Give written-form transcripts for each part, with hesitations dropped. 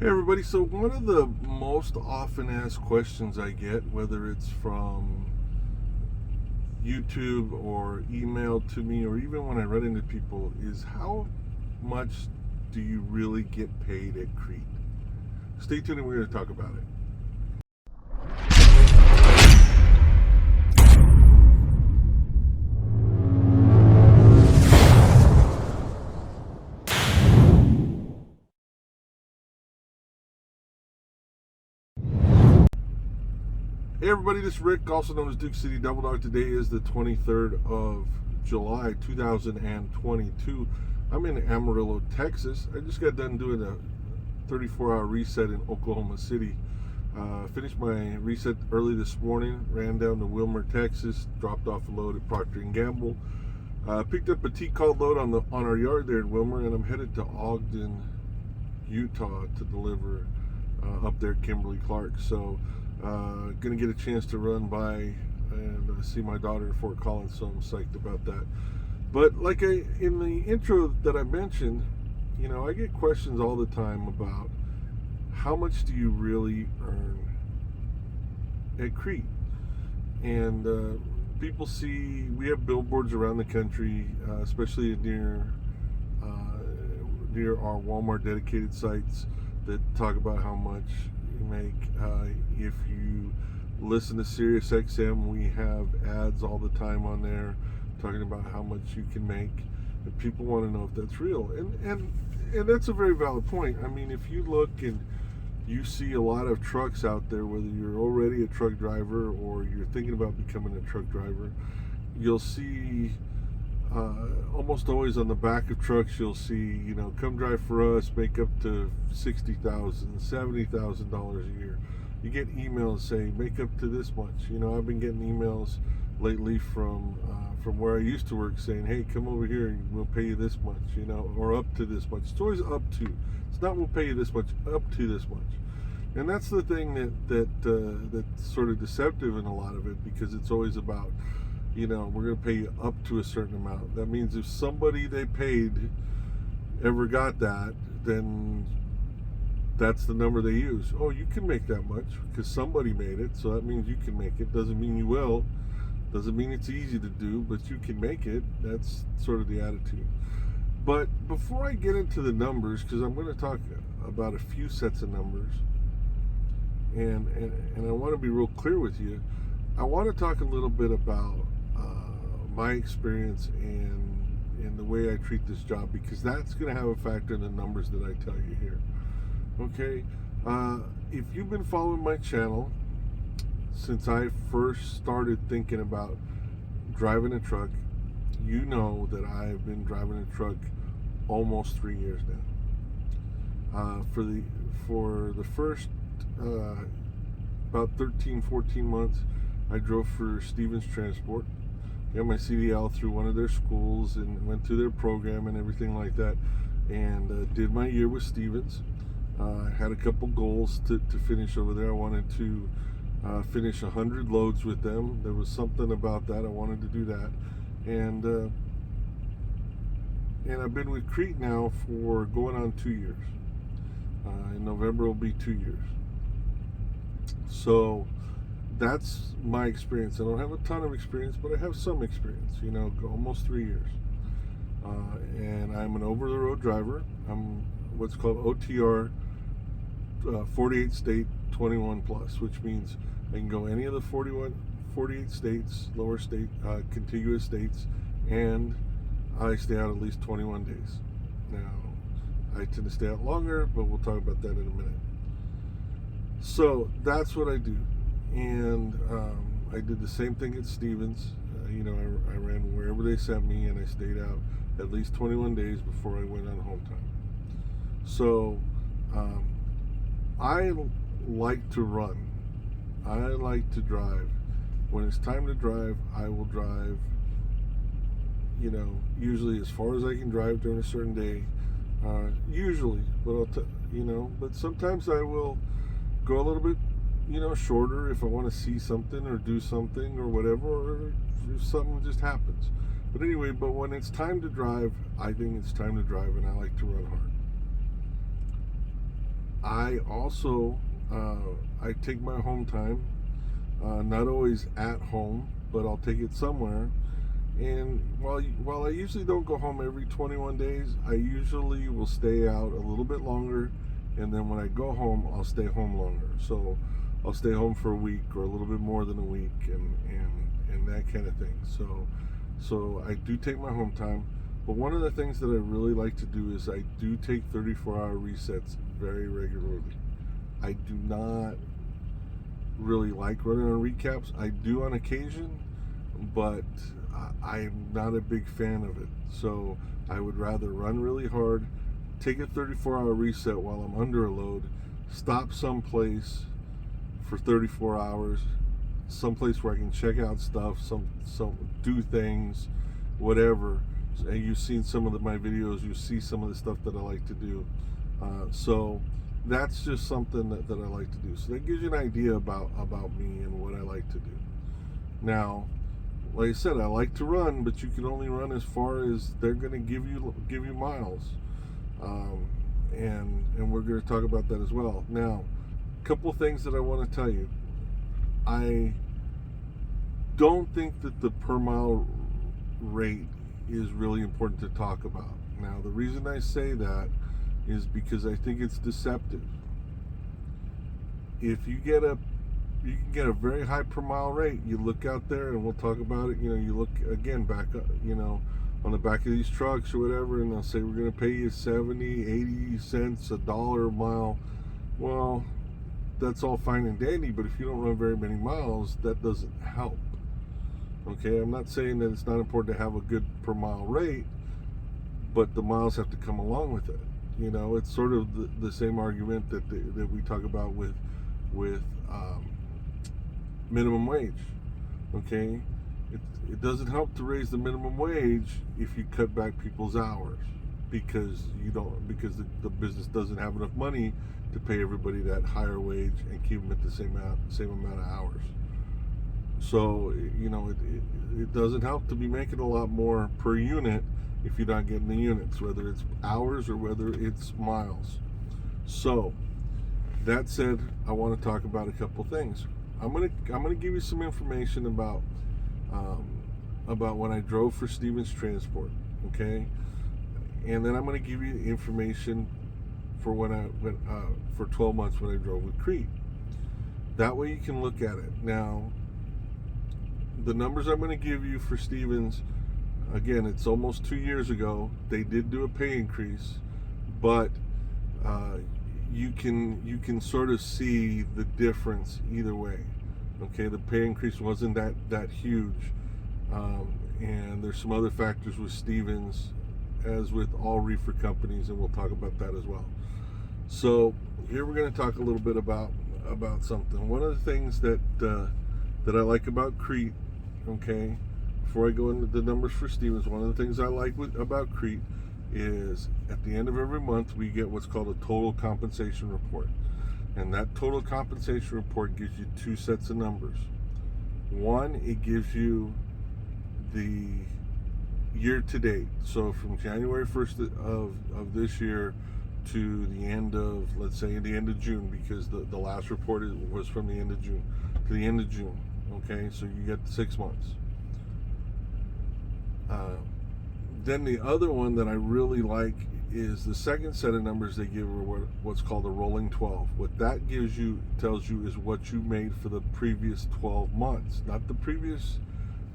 Hey everybody, so one of the most often asked questions I get, whether it's from YouTube or emailed to me or even when I run into people, is how much do you really get paid at Crete? Stay tuned and we're going to talk about it. Hey everybody, this is Rick, also known as Duke City Double Dog. Today is the 23rd of July, 2022. I'm in Amarillo, Texas. I just got done doing a 34-hour reset in Oklahoma City. Finished my reset early this morning, ran down to Wilmer, Texas, dropped off a load at Procter & Gamble. Picked up a T-call load on our yard there in Wilmer, and I'm headed to Ogden, Utah to deliver up there at Kimberly-Clark. So gonna get a chance to run by and see my daughter in Fort Collins, so I'm psyched about that. But like in the intro that I mentioned, I get questions all the time about how much do you really earn at Crete? And people see, we have billboards around the country, especially near our Walmart dedicated sites, that talk about how much you make. If you listen to Sirius XM, we have ads all the time on there talking about how much you can make, and people want to know if that's real. And that's a very valid point. I mean, if you look and you see a lot of trucks out there, whether you're already a truck driver or you're thinking about becoming a truck driver, you'll see almost always on the back of trucks, you'll see, come drive for us, make up to $60,000, $70,000 a year. You get emails saying make up to this much. I've been getting emails lately from where I used to work saying, hey, come over here and we'll pay you this much, or up to this much. It's always up to. It's not we'll pay you this much, up to this much. And that's the thing that's sort of deceptive in a lot of it, because it's always about, we're going to pay you up to a certain amount. That means if somebody they paid ever got that, then that's the number they use. Oh, you can make that much because somebody made it, so that means you can make it. Doesn't mean you will. Doesn't mean it's easy to do, but you can make it. That's sort of the attitude. But before I get into the numbers, because I'm going to talk about a few sets of numbers, and I want to be real clear with you, I want to talk a little bit about my experience and the way I treat this job, because that's going to have a factor in the numbers that I tell you here. Okay, if you've been following my channel since I first started thinking about driving a truck, you know that I've been driving a truck almost 3 years now. For the first about 13-14 months, I drove for Stevens Transport. Got my CDL through one of their schools and went through their program and everything like that, and did my year with Stevens. Had a couple goals to finish over there. I wanted to finish 100 loads with them. There was something about that. I wanted to do that, and I've been with Crete now for going on 2 years. In November will be 2 years. So that's my experience. I don't have a ton of experience, but I have some experience, almost 3 years. And I'm an over-the-road driver. I'm what's called OTR, 48 state, 21 plus, which means I can go any of the 48 states, lower state, contiguous states, and I stay out at least 21 days. Now, I tend to stay out longer, but we'll talk about that in a minute. So that's what I do. And I did the same thing at Stevens. I ran wherever they sent me, and I stayed out at least 21 days before I went on home time. So I like to run. I like to drive. When it's time to drive, I will drive, usually as far as I can drive during a certain day. Usually, but but sometimes I will go a little bit, shorter if I want to see something or do something or whatever, or if something just happens. But anyway, when it's time to drive, I think it's time to drive, and I like to run hard. I also I take my home time, not always at home, but I'll take it somewhere. And while I usually don't go home every 21 days, I usually will stay out a little bit longer, and then when I go home, I'll stay home longer. So I'll stay home for a week or a little bit more than a week, and that kind of thing. So I do take my home time. But one of the things that I really like to do is I do take 34-hour resets very regularly. I do not really like running on recaps. I do on occasion, but I'm not a big fan of it. So I would rather run really hard, take a 34-hour reset while I'm under a load, stop someplace for 34 hours, someplace where I can check out stuff, some do things, whatever. And you've seen some of my videos, you see some of the stuff that I like to do. So that's just something that I like to do. So that gives you an idea about me and what I like to do. Now, like I said, I like to run, but you can only run as far as they're going to give you miles, and we're going to talk about that as well. Now, a couple things that I want to tell you. I don't think that the per mile rate is really important to talk about. Now, the reason I say that is because I think it's deceptive. If you can get a very high per mile rate. You look out there, and we'll talk about it. You look again back, on the back of these trucks or whatever, and they'll say we're going to pay you 70, 80 cents, $1 a mile. Well, that's all fine and dandy, but if you don't run very many miles, that doesn't help. Okay, I'm not saying that it's not important to have a good per mile rate, but the miles have to come along with it. It's sort of the same argument that we talk about with minimum wage. Okay, it doesn't help to raise the minimum wage if you cut back people's hours, because the business doesn't have enough money to pay everybody that higher wage and keep them at the same amount of hours. So it doesn't help to be making a lot more per unit if you're not getting the units, whether it's hours or whether it's miles. So that said, I want to talk about a couple things. I'm gonna give you some information about when I drove for Stevens Transport, okay? And then I'm gonna give you information for for 12 months when I drove with Crete. That way you can look at it. Now, the numbers I'm going to give you for Stevens, again, it's almost 2 years ago. They did do a pay increase, but you can sort of see the difference either way. Okay, the pay increase wasn't that huge, and there's some other factors with Stevens, as with all reefer companies, and we'll talk about that as well. So here we're going to talk a little bit about something. One of the things that I like about Crete, okay, before I go into the numbers for Stevens, one of the things I like about Crete is at the end of every month we get what's called a total compensation report. And that total compensation report gives you two sets of numbers. One, it gives you the year to date. So from January 1st of this year to the end of, let's say, the end of June, because the last report was from the end of June to the end of June. Okay, so you get 6 months. Then the other one that I really like is the second set of numbers they give are what's called a rolling 12. What that tells you is what you made for the previous 12 months, not the previous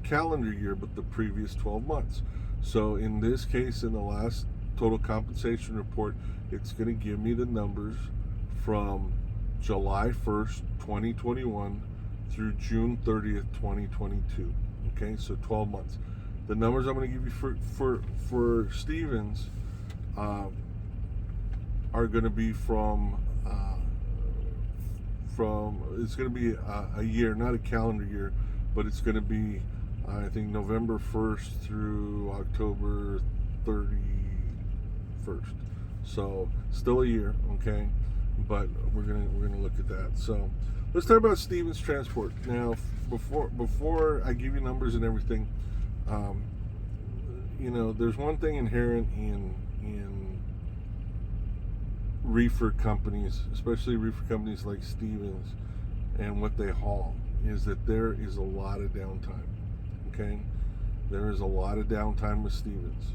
calendar year, but the previous 12 months. So in this case, in the last total compensation report, it's going to give me the numbers from July 1st, 2021 through June 30th, 2022. Okay, so 12 months. The numbers I'm going to give you for Stevens are going to be from it's going to be a year, not a calendar year, but it's going to be I think November 1st through October 31st. So still a year, okay? But we're gonna look at that. So let's talk about Stevens Transport. Now, before I give you numbers and everything, there's one thing inherent reefer companies, especially reefer companies like Stevens, and what they haul, is that there is a lot of downtime. Okay, there is a lot of downtime with Stevens,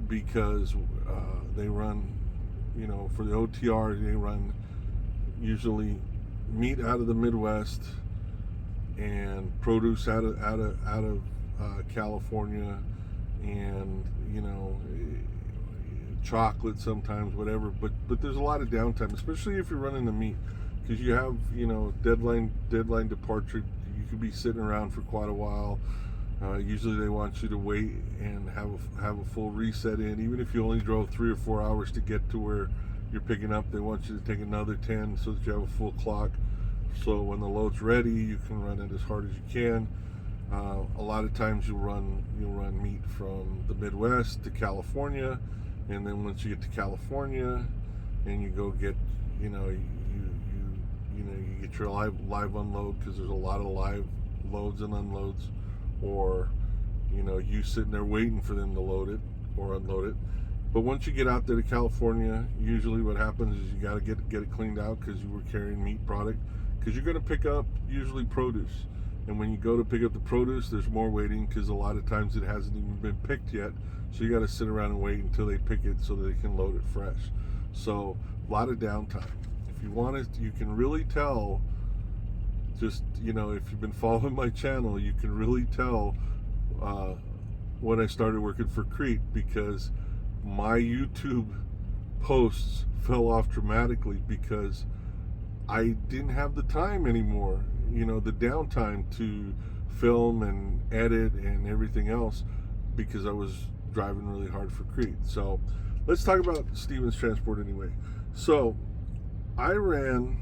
because they run, for the OTR, they run usually meat out of the Midwest and produce out of California, and chocolate sometimes, whatever. But there's a lot of downtime, especially if you're running the meat, because you have deadline departure. You could be sitting around for quite a while. Usually they want you to wait and have a full reset in. Even if you only drove 3 or 4 hours to get to where you're picking up, they want you to take another 10 so that you have a full clock. So when the load's ready, you can run it as hard as you can. A lot of times you'll run meat from the Midwest to California, and then once you get to California and you go get you get your live unload, because there's a lot of live loads and unloads, or you sitting there waiting for them to load it or unload it. But once you get out there to California, usually what happens is you got to get it cleaned out, because you were carrying meat product, because you're going to pick up usually produce. And when you go to pick up the produce, there's more waiting, because a lot of times it hasn't even been picked yet. So you got to sit around and wait until they pick it so that they can load it fresh. So a lot of downtime. If you want it, you can really tell. Just if you've been following my channel, you can really tell when I started working for Crete, because my YouTube posts fell off dramatically because I didn't have the time anymore, the downtime to film and edit and everything else, because I was driving really hard for Crete. So let's talk about Stevens Transport anyway. So I ran,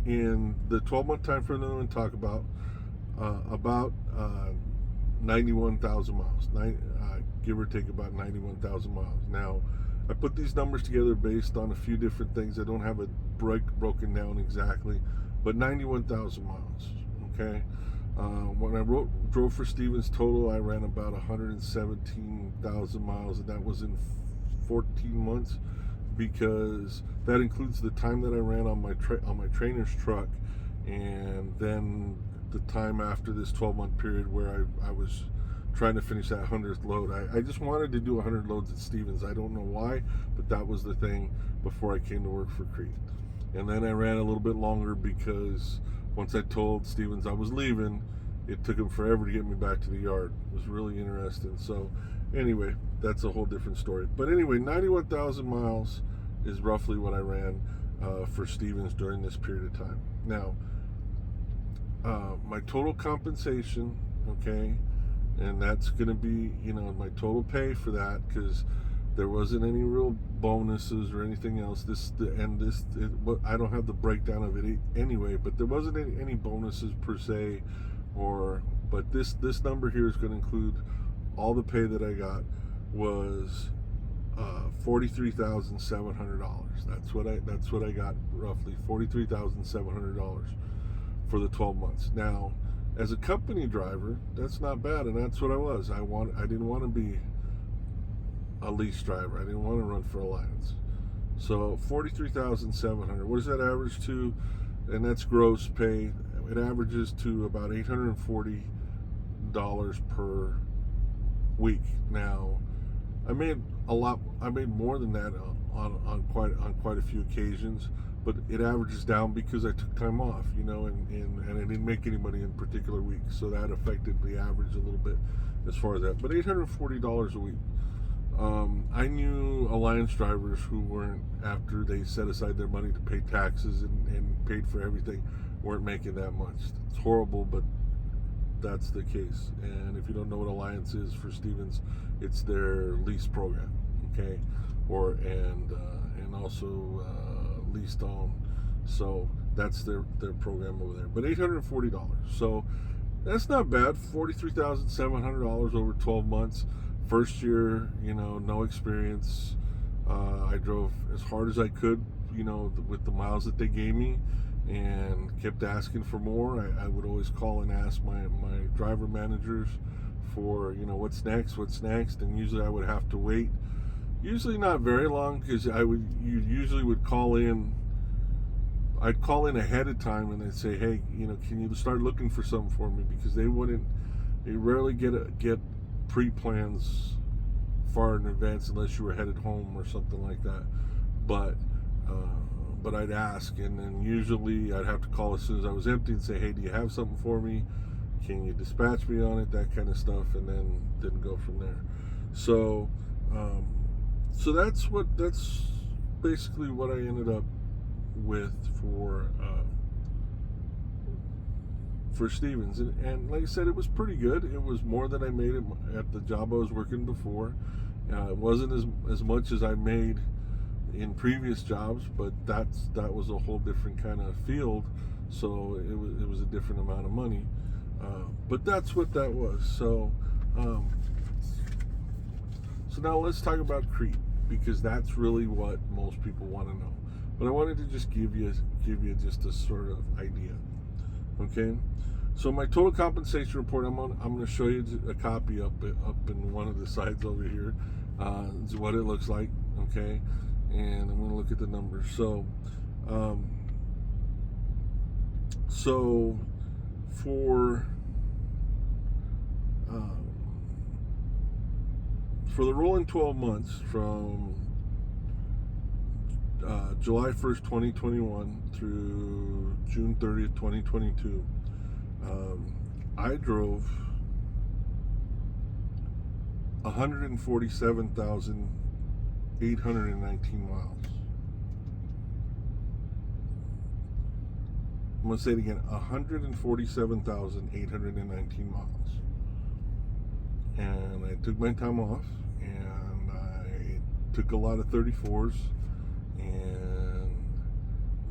in the 12-month time frame that I'm going to talk about 91,000 miles, give or take about 91,000 miles. Now, I put these numbers together based on a few different things. I don't have it broken down exactly, but 91,000 miles, okay? When I drove for Stevens total, I ran about 117,000 miles, and that was in 14 months, because that includes the time that I ran on my trainer's truck, and then the time after this 12-month period where I was trying to finish that 100th load. I just wanted to do 100 loads at Stevens. I don't know why, but that was the thing before I came to work for Crete. And then I ran a little bit longer, because once I told Stevens I was leaving, it took them forever to get me back to the yard. It was really interesting. So anyway, that's a whole different story. But anyway, 91,000 miles is roughly what I ran for Stevens during this period of time. Now, my total compensation, okay, and that's going to be, my total pay for that, because there wasn't any real bonuses or anything else. I don't have the breakdown of it anyway, but there wasn't any bonuses per se, but this number here is going to include all the pay that I got was $43,700. That's what I got, roughly $43,700 for the 12 months. Now, as a company driver, that's not bad, and that's what I was. I didn't want to be a lease driver. I didn't want to run for Alliance. So $43,700. What does that average to? And that's gross pay. It averages to about $840 per week. Now, I made more than that on quite a few occasions, but it averages down because I took time off, and I didn't make any money in particular weeks, so that affected the average a little bit as far as that. But $840 a week. I knew Alliance drivers who weren't, after they set aside their money to pay taxes and paid for everything, weren't making that much. It's horrible, but that's the case. And if you don't know what Alliance is for Stevens, it's their lease program, okay, and also leased on. So that's their program over there. But $840. So that's not bad. $43,700 over 12 months. First year, no experience. I drove as hard as I could, with the miles that they gave me, and kept asking for more. I would always call and ask my driver managers for, what's next, and usually I would have to wait, Usually not very long, because you usually would call in. I'd call in ahead of time and I'd say, hey, can you start looking for something for me? Because they rarely get pre-plans far in advance unless you were headed home or something like that. But I'd ask, and then usually I'd have to call as soon as I was empty and say, hey, do you have something for me? Can you dispatch me on it? That kind of stuff, and then go from there. So that's basically what I ended up with for Stevens, and like I said, it was pretty good. It was more than I made it at the job I was working before. It wasn't as much as I made in previous jobs, but that was a whole different kind of field, so it was a different amount of money. But that's what that was. So now let's talk about Crete, because that's really what most people want to know. But I wanted to just give you just a sort of idea. Okay, so my total compensation report, I'm going to show you a copy up in one of the sides over here. Is what it looks like. Okay, and I'm going to look at the numbers. So for the rolling 12 months from July 1st, 2021 through June 30th, 2022, I drove 147,819 miles. I'm going to say it again, 147,819 miles. And I took my time off, and I took a lot of 34s,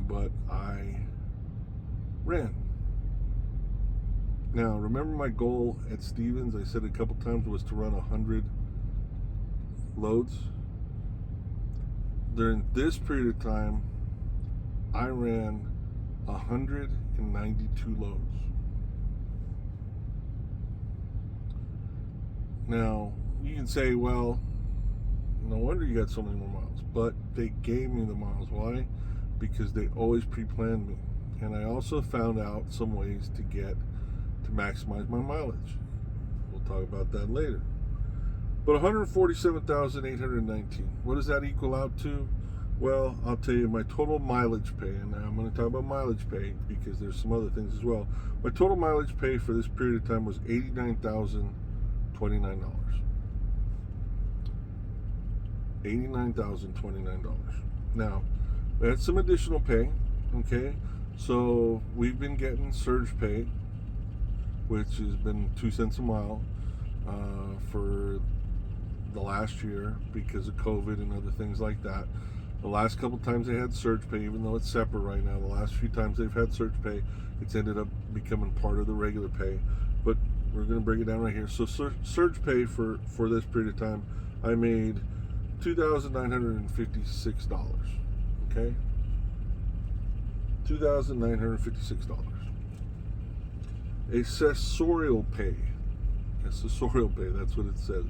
but I ran. Now, remember my goal at Stevens, I said a couple times, was to run 100 loads. During this period of time, I ran 192 loads. Now, you can say, well, no wonder you got so many more miles. But they gave me the miles. Why? Because they always pre-planned me. And I also found out some ways to maximize my mileage. We'll talk about that later. But 147,819, what does that equal out to? Well, I'll tell you my total mileage pay, and I'm going to talk about mileage pay because there's some other things as well. My total mileage pay for this period of time was $89,029. $89,029. Now, we had some additional pay, okay? So we've been getting surge pay, which has been 2 cents a mile for the last year because of COVID and other things like that. The last couple times they had surge pay, even though it's separate right now, the last few times they've had surge pay, it's ended up becoming part of the regular pay. But we're going to break it down right here. So surge pay for this period of time, I made $2,956. Okay, $2,956. Accessorial pay. Accessorial pay, that's what it says.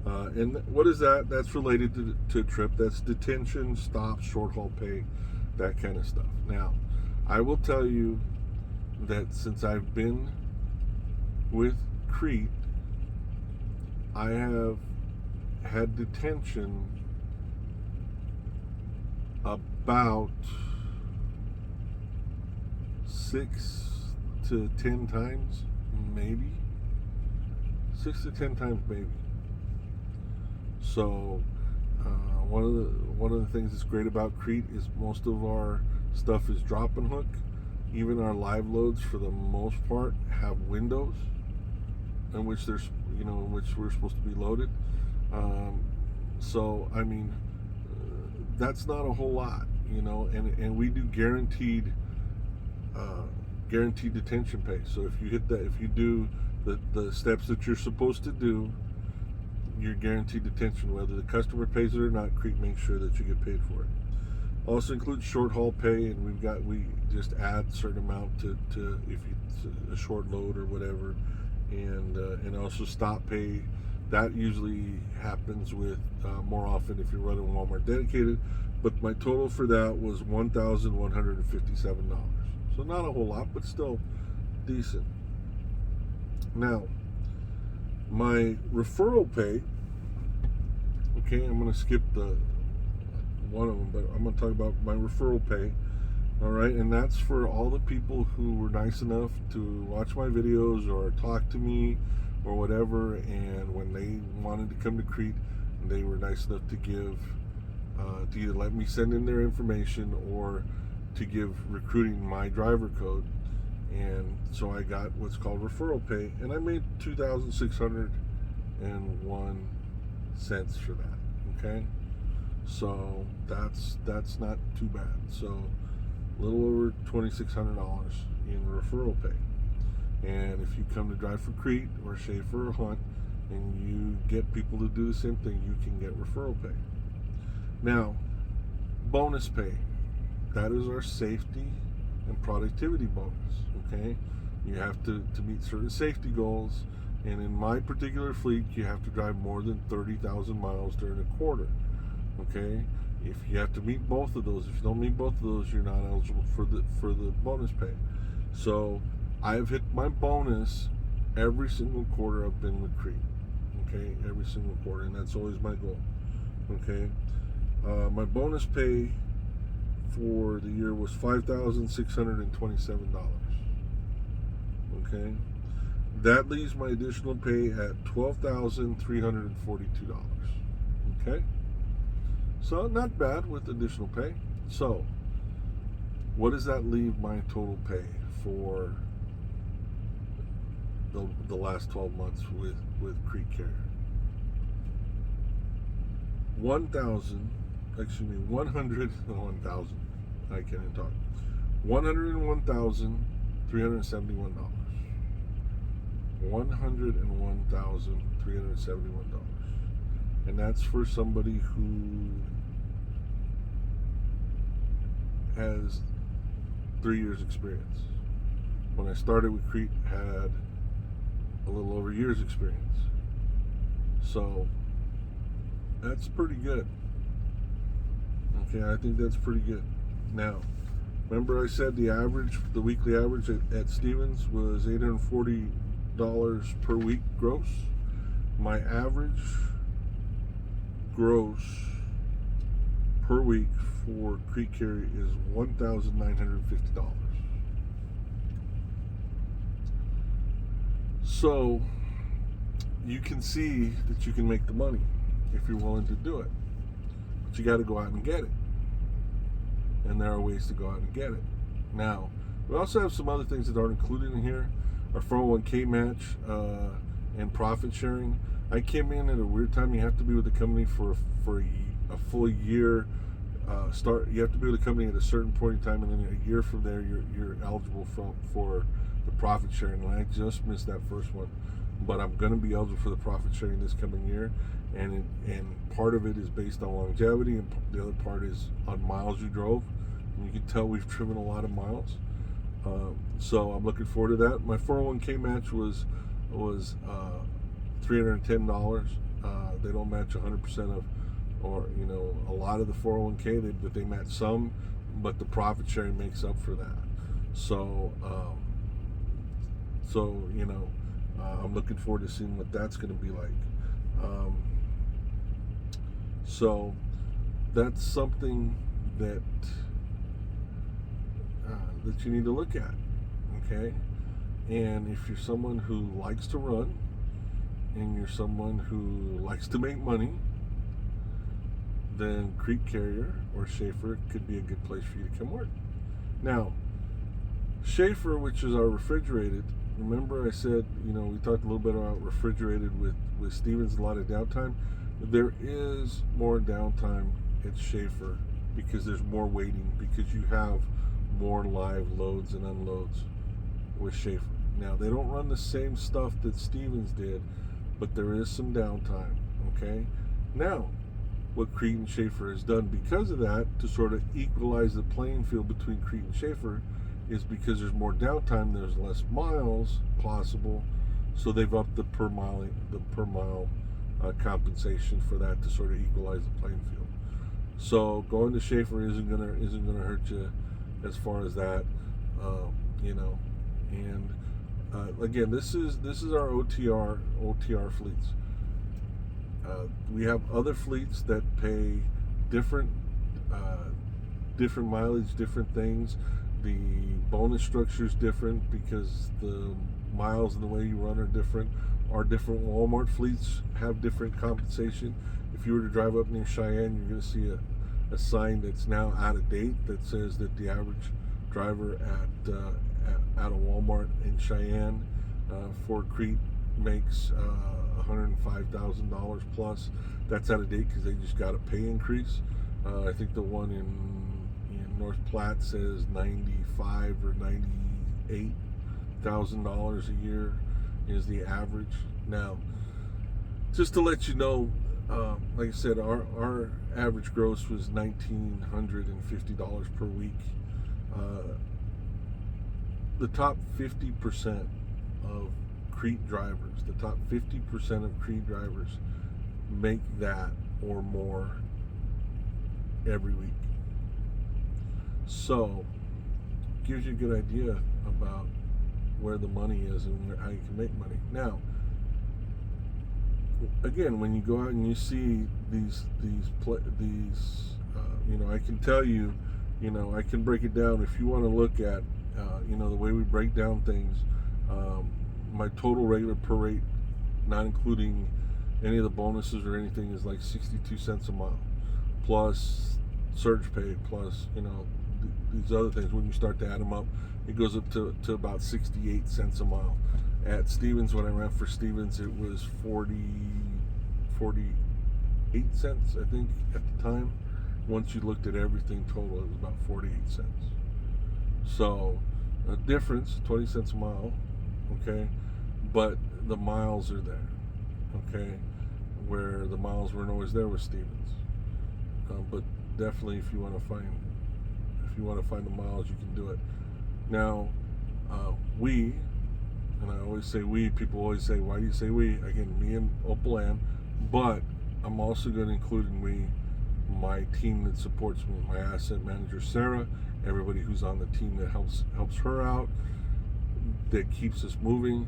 And what is that? That's related to trip. That's detention, stop, short haul pay, that kind of stuff. Now, I will tell you that since I've been with Crete, I have had detention about 6 to 10 times, maybe 6 to 10 times, maybe. So one of the things that's great about Crete is most of our stuff is drop and hook. Even our live loads, for the most part, have windows in which there's in which we're supposed to be loaded. So I mean, that's not a whole lot, and we do guaranteed detention pay. So if you hit that, if you do the steps that you're supposed to do, you're guaranteed detention. Whether the customer pays it or not, Crete makes sure that you get paid for it. Also includes short haul pay, and we just add a certain amount to if it's a short load or whatever, and also stop pay That usually happens with more often if you're running Walmart dedicated. But my total for that was $1,157. So not a whole lot, but still decent. Now, my referral pay, okay, I'm going to skip the one of them, but I'm going to talk about my referral pay. All right, and that's for all the people who were nice enough to watch my videos or talk to me or whatever, and when they wanted to come to Crete, they were nice enough to give, to either let me send in their information or to give recruiting my driver code. And so I got what's called referral pay, and I made 2,601 cents for that. Okay, so that's not too bad. So a little over $2,600 in referral pay. And if you come to drive for Crete or Shaffer or Hunt and you get people to do the same thing, you can get referral pay. Now, bonus pay. That is our safety and productivity bonus. Okay, you have to meet certain safety goals, and in my particular fleet, you have to drive more than 30,000 miles during a quarter. Okay, if you have to meet both of those, if you don't meet both of those, you're not eligible for the bonus pay. So I've hit my bonus every single quarter I've been with Crete. Okay, every single quarter, and that's always my goal. Okay, my bonus pay for the year was $5,627. Okay, that leaves my additional pay at $12,342. Okay, so not bad with additional pay. So what does that leave my total pay for the last 12 months with Crete Carrier? 1,000. I can't even talk. $101,371. $101,371. And that's for somebody who has 3 years experience. When I started with Crete, had a little over a year's experience. So that's pretty good. Okay, I think that's pretty good. Now, remember I said the weekly average at Stevens was $840 per week gross. My average gross per week for Crete Carrier is $1,950. So you can see that you can make the money if you're willing to do it. But you got to go out and get it. And there are ways to go out and get it. Now, we also have some other things that aren't included in here. Our 401k match and profit sharing. I came in at a weird time. You have to be with the company for a full year. You have to be with the company at a certain point in time, and then a year from there, you're eligible for the profit sharing. And I just missed that first one, but I'm going to be eligible for the profit sharing this coming year. And part of it is based on longevity, and the other part is on miles you drove. And you can tell we've driven a lot of miles. So I'm looking forward to that. My 401k match was $310. They don't match 100% of, or a lot of the 401k. They match some, but the profit sharing makes up for that. So I'm looking forward to seeing what that's going to be like. So that's something that you need to look at, okay? And if you're someone who likes to run and you're someone who likes to make money, then Crete Carrier or Shaffer could be a good place for you to come work. Now, Shaffer, which is our refrigerated, remember I said, we talked a little bit about refrigerated with Stevens, a lot of downtime. There is more downtime at Shaffer because there's more waiting, because you have more live loads and unloads with Shaffer. Now, they don't run the same stuff that Stevens did, but there is some downtime, okay? Now, what Crete and Shaffer has done because of that, to sort of equalize the playing field between Crete and Shaffer, is because there's more downtime, there's less miles possible, so they've upped the per mile compensation for that to sort of equalize the playing field. So going to Shaffer isn't gonna hurt you as far as that, you know. And again, this is our OTR fleets. We have other fleets that pay different mileage, different things. The bonus structure is different because the miles and the way you run are different. Our different Walmart fleets have different compensation. If you were to drive up near Cheyenne, you're going to see a sign that's now out of date that says that the average driver at a Walmart in Cheyenne for Crete makes $105,000 plus. That's out of date because they just got a pay increase. I think the one in North Platte says $95,000 or $98,000 a year is the average. Now, just to let you know, like I said, our average gross was $1,950 per week. The top 50% of Crete drivers, the top 50% of Crete drivers make that or more every week. So, gives you a good idea about where the money is and how you can make money. Now, again, when you go out and you see these, I can tell you, I can break it down. If you want to look at, the way we break down things, my total regular per rate, not including any of the bonuses or anything, is like 62 cents a mile, plus surge pay, plus, these other things. When you start to add them up, it goes up to about 68 cents a mile. At Stevens, when I ran for Stevens, it was 48 cents, I think, at the time. Once you looked at everything total, it was about 48 cents. So, a difference, 20 cents a mile, okay? But the miles are there, okay? Where the miles weren't always there with Stevens. But definitely, if you want to find the miles, you can do it. Now, and I always say we, people always say, why do you say we? Again, me and Opal Ann, but I'm also going to include in we my team that supports me, my asset manager Sarah, everybody who's on the team that helps her out, that keeps us moving.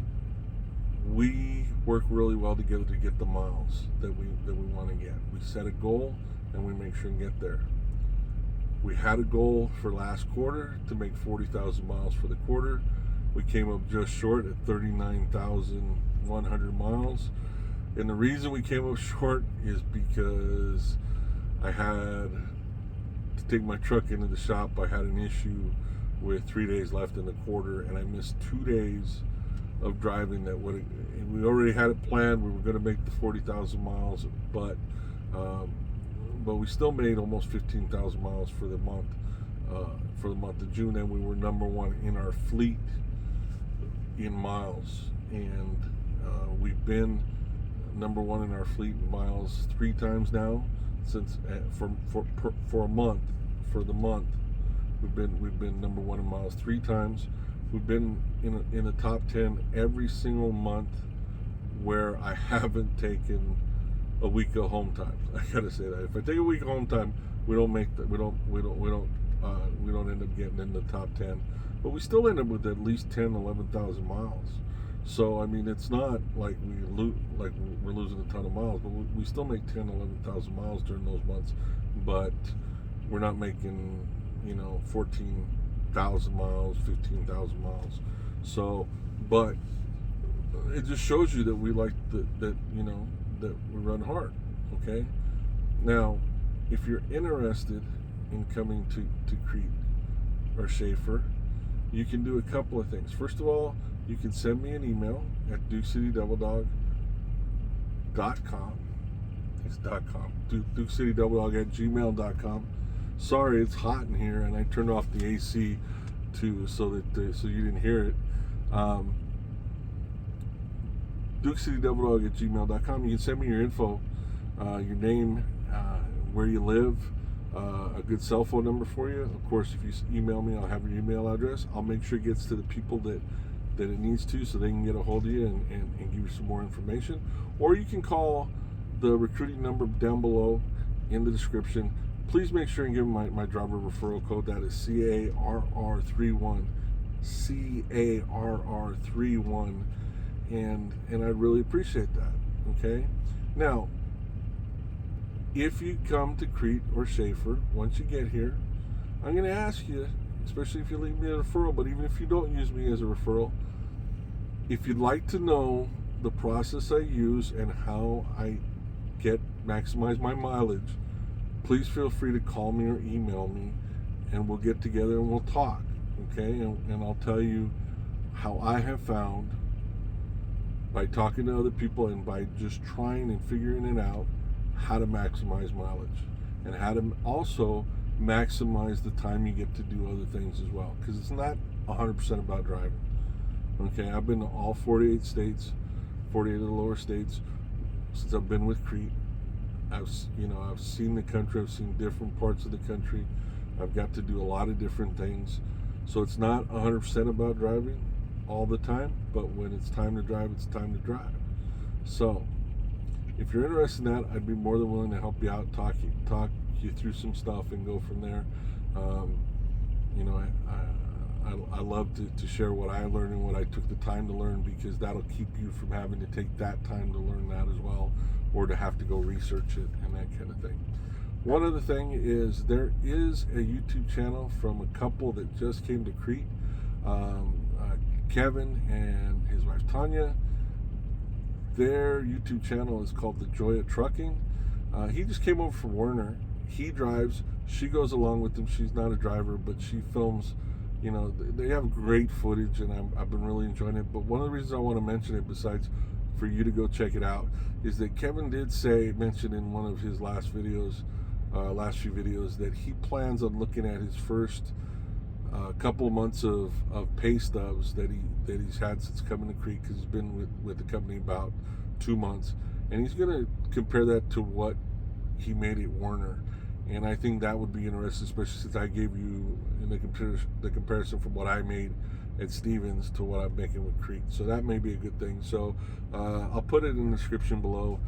We work really well together to get the miles that we want to get. We set a goal and we make sure and get there. We had a goal for last quarter to make 40,000 miles for the quarter. We came up just short at 39,100 miles. And the reason we came up short is because I had to take my truck into the shop. I had an issue with 3 days left in the quarter, and I missed 2 days of driving that would. And we already had it planned. We were going to make the 40,000 miles, but we still made almost 15,000 miles for the month of June, and we were number one in our fleet in miles, and we've been number one in our fleet in miles 3 times now since for a month. For the month, we've been number one in miles 3 times. We've been in the top 10 every single month where I haven't taken a week of home time. I gotta say that if I take a week of home time, we don't make that. We don't end up getting in the top 10, but we still end up with at least 11,000 miles. So I mean, it's not like we're losing a ton of miles, but we still make 11,000 miles during those months. But we're not making 14,000 miles, 15,000 miles. So, but it just shows you that we like that we run hard. Okay. Now, if you're interested in coming to Crete or Shaffer, you can do a couple of things. First of all, you can send me an email at DukeCityDoubledog.com. It's .com. DukeCityDoubledog@gmail.com. Sorry, it's hot in here, and I turned off the AC so you didn't hear it. DukeCityDoubledog@gmail.com. You can send me your info, your name, where you live, a good cell phone number for you. Of course, if you email me, I'll have your email address. I'll make sure it gets to the people that it needs to, so they can get a hold of you and give you some more information. Or you can call the recruiting number down below in the description. Please make sure and give my driver referral code. That is CARR31. CARR31. And I really appreciate that. Okay? Now, if you come to Crete or Shaffer, once you get here, I'm going to ask you, especially if you leave me a referral, but even if you don't use me as a referral, if you'd like to know the process I use and how I maximize my mileage, please feel free to call me or email me, and we'll get together and we'll talk, okay? And I'll tell you how I have found, by talking to other people and by just trying and figuring it out, how to maximize mileage and how to also maximize the time you get to do other things as well, because it's not 100% about driving. Okay, I've been to all 48 states, 48 of the lower states since I've been with Crete. I've seen the country. I've seen different parts of the country. I've got to do a lot of different things. So it's not 100% about driving all the time, but when it's time to drive, it's time to drive. So if you're interested in that, I'd be more than willing to help you out, talk you through some stuff, and go from there. I love to share what I learned and what I took the time to learn, because that'll keep you from having to take that time to learn that as well, or to have to go research it and that kind of thing. One other thing is, there is a YouTube channel from a couple that just came to Crete, Kevin and his wife Tanya. Their YouTube channel is called The Joy of Trucking. He just came over from Werner. He drives. She goes along with him. She's not a driver, but she films. They have great footage, and I've been really enjoying it. But one of the reasons I want to mention it, besides for you to go check it out, is that Kevin did mention in one of his last few videos, that he plans on looking at his first couple of months of pay stubs that he's had since coming to Crete, because he's been with the company about 2 months, and he's going to compare that to what he made at Werner. And I think that would be interesting, especially since I gave you in the comparison from what I made at Stevens to what I'm making with Crete. So that may be a good thing. So I'll put it in the description below,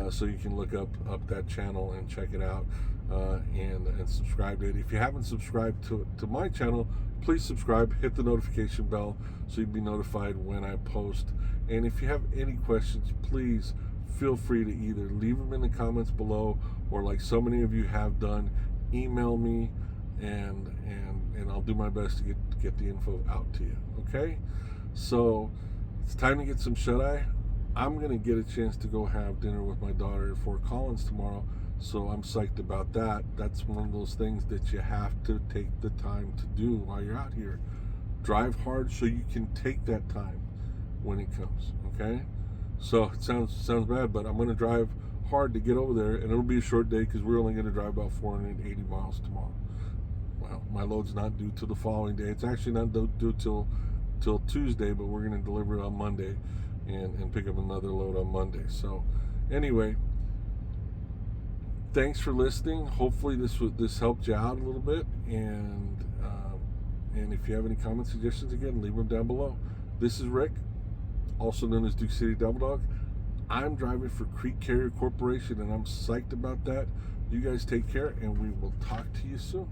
so you can look up that channel and check it out, and subscribe to it. If you haven't subscribed to my channel, please subscribe, hit the notification bell so you'll be notified when I post. And if you have any questions, please feel free to either leave them in the comments below, or, like so many of you have done, email me, and I'll do my best to get the info out to you. Okay, so it's time to get some shut-eye. I'm gonna get a chance to go have dinner with my daughter at Fort Collins tomorrow, so I'm psyched about that. That's one of those things that you have to take the time to do while you're out here. Drive hard so you can take that time when it comes. Okay, so it sounds bad, but I'm gonna drive hard to get over there, and it'll be a short day because we're only going to drive about 480 miles tomorrow. Well, my load's not due till the following day. It's actually not due till Tuesday, but we're going to deliver it on Monday and pick up another load on Monday. So anyway, thanks for listening. Hopefully this helped you out a little bit, and if you have any comments, suggestions, again, leave them down below. This is Rick, also known as Duke City Double Dog. I'm driving for Crete Carrier Corporation, and I'm psyched about that. You guys take care, and we will talk to you soon.